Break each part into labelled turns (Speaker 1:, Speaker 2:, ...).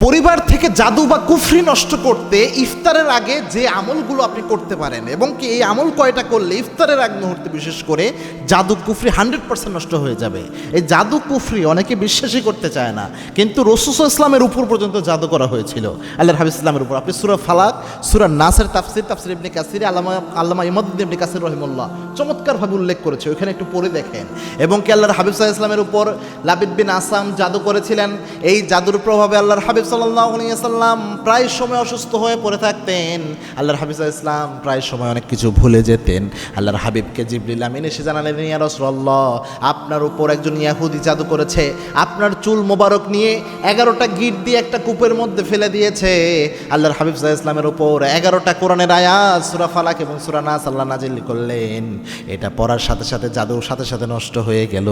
Speaker 1: পরিবার থেকে জাদু বা কুফরি নষ্ট করতে ইফতারের আগে যে আমলগুলো আপনি করতে পারেন এবং কি এই আমল কয়টা করলে ইফতারের আগ মুহূর্তে বিশেষ করে জাদু কুফরি 100% নষ্ট হয়ে যাবে। এই জাদু কুফরি অনেকে বিশ্বাসই করতে চায় না, কিন্তু রাসূল সাল্লাল্লাহু আলাইহি ওয়াসাল্লামের উপর পর্যন্ত জাদু করা হয়েছিল, আল্লাহর হাবিব ইসলামের উপর। আপনি সূরা ফালাক, সূরা নাসের তাফসীর ইবনে কাসির, আল্লামা ইমাদউদ্দিন ইবনে কাসির রাহিমাহুল্লাহ চমৎকারভাবে উল্লেখ করেছে, ওইখানে একটু পড়ে দেখেন। এবং কি আল্লাহর হাবিব সাল্লাল্লাহু আলাইহি ওয়াসাল্লামের উপর লাবিদ বিন আসাম জাদু করেছিলেন। এই জাদুর প্রভাবে আল্লাহর হাবিব সাল্লাল্লাহু আলাইহি ওয়াসাল্লাম প্রায় সময় অসুস্থ হয়ে পড়ে থাকতেন। আল্লাহর হাবিব সাল্লাল্লাহু আলাইহি ওয়াসাল্লাম প্রায় সময় অনেক কিছু ভুলে যেতেন। আল্লাহর হাবিবকে জিবরিল আমিন এসে জানালেন, ইয়া রাসূলুল্লাহ, আপনার উপর একজন ইহুদি জাদু করেছে, আপনার চুল মোবারক নিয়ে 11টা গিট দিয়ে একটা কূপের মধ্যে ফেলে দিয়েছে। আল্লাহর হাবিব সাল্লাল্লাহু আলাইহি ওয়াসাল্লামের উপর 11টা কোরআনের আয়াত সূরা ফালাক এবং সূরা নাস আল্লাহ নাজিল করলেন। এটা পড়ার সাথে সাথে জাদু সাথে সাথে নষ্ট হয়ে গেল।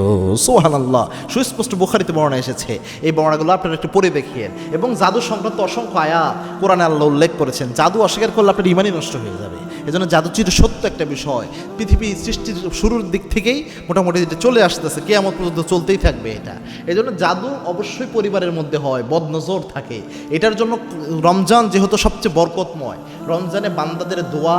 Speaker 1: সুবহানাল্লাহ, সুস্পষ্ট বুখারীতে বর্ণনা এসেছে। এই বর্ণনাগুলো আপনারা একটু পড়ে দেখিয়েন। এবং জাদু সংক্রান্ত অসংখ্য আয়াত কোরআনে আল্লাহ উল্লেখ করেছেন। জাদু অস্বীকার করলে আপনার ইমানই নষ্ট হয়ে যাবে। এজন্য জাদু চির সত্য একটা বিষয়, পৃথিবী সৃষ্টির শুরুর দিক থেকেই মোটামুটি যেটা চলে আসতেছে, কিয়ামত পর্যন্ত চলতেই থাকবে এটা। এজন্য জাদু অবশ্যই পরিবারের মধ্যে হয়, বদনজর থাকে। এটার জন্য রমজান যেহেতু সবচেয়ে বরকতময়, রমজানে বান্দাদের দোয়া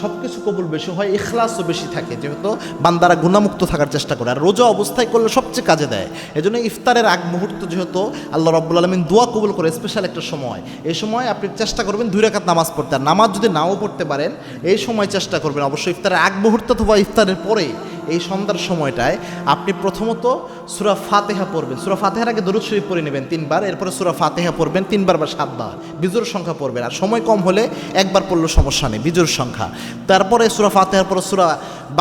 Speaker 1: সব কিছু কবুল বেশি হয়, ইখলাসও বেশি থাকে, যেহেতু বান্দারা গুনাহমুক্ত থাকার চেষ্টা করে। আর রোজা অবস্থায় করলে সবচেয়ে কাজে দেয়। এজন্য ইফতারের আগ মুহূর্ত যেহেতু আল্লাহ রাব্বুল আলামিন দোয়া কবুল করে, স্পেশাল একটা সময়। এই সময় আপনি চেষ্টা করবেন 2 রাকাত নামাজ পড়তে। আর নামাজ যদি নাও পড়তে পারেন, এই সময় চেষ্টা করবেন অবশ্যই ইফতারের আগ মুহূর্ত অথবা ইফতারের পরে এই সন্ধ্যার সময়টায় আপনি প্রথমত সূরা ফাতিহা পড়বেন। সূরা ফাতিহার আগে দরুদ শরীফ পড়ে নেবেন 3 বার, এরপরে সূরা ফাতিহা পড়বেন 3 বার বা 7 বার, বিজোড় সংখ্যা পড়বেন। আর সময় কম হলে একবার পড়লেও সমস্যা নেই, বিজোড় সংখ্যা। তারপরে সূরা ফাতিহার পরে সূরা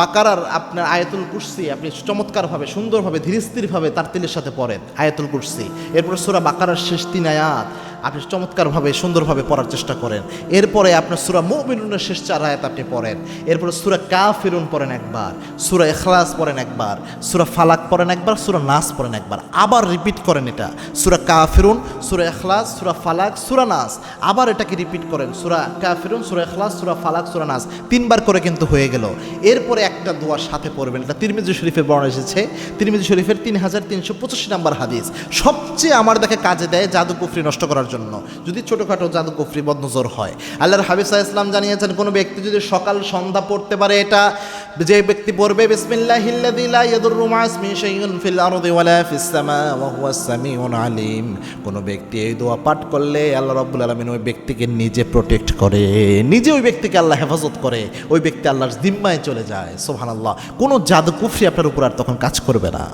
Speaker 1: বাকারার আপনার আয়াতুল কুরসি আপনি চমৎকারভাবে সুন্দরভাবে ধীরস্থিরভাবে তারতিলের সাথে পড়েন আয়াতুল কুরসি। এরপরে সূরা বাকারার শেষ 3 আয়াত আপনি চমৎকারভাবে সুন্দরভাবে পড়ার চেষ্টা করেন। এরপরে আপনার সূরা মুমিনুনের শেষ 4 আয়াত আপনি পড়েন। এরপরে সূরা কাফিরুন পড়েন একবার, সূরা ইখলাস পড়েন একবার, সূরা ফালাক পড়েন একবার, সূরা নাস পড়েন একবার। আবার রিপিট করেন এটা, সূরা কাফিরুন, সূরা ইখলাস, সূরা ফালাক, সূরা নাস। আবার এটাকে রিপিট করেন, সূরা কাফিরুন, সূরা ইখলাস, সূরা ফালাক, সূরা নাস। 3 বার করে কিন্তু হয়ে গেল। এরপরে একটা দোয়া সাথে পড়বেন। এটা তিরমিজি শরীফের বর্ণনা এসেছে, তিরমিজি শরীফের 3385 নম্বর হাদিস। সবচেয়ে আমার দেখে কাজে দেয় জাদু কুফরি নষ্ট করার জন্য, যদি ছোটোখাটো জাদু কুফরি বদনজর হয়। আল্লাহর হাবিব সাল্লাল্লাহু আলাইহি ওয়াসাল্লাম জানিয়েছেন, কোনো ব্যক্তি যদি সকাল সন্ধ্যা পড়তে পারে, এটা যে ব্যক্তি পড়বে বিসমিল্লাহিল্লাযী লা ইয়াদুররু মা ইসমিহি শাইউন ফিল আরদি ওয়ালা ফিস সামা ওয়া হুয়াস সামিউন আলিম, কোনো ব্যক্তি এই দোয়া পাঠ করলে আল্লাহ রাব্বুল আলামিন ওই ব্যক্তিকে নিজে প্রোটেক্ট করে, নিজে ওই ব্যক্তিকে আল্লাহ হেফাজত করে, ওই ব্যক্তি আল্লাহর জিম্মায় চলে যায়। সুবহানাল্লাহ, কোনো জাদু কুফরি আপনার উপর আর তখন কাজ করবে না।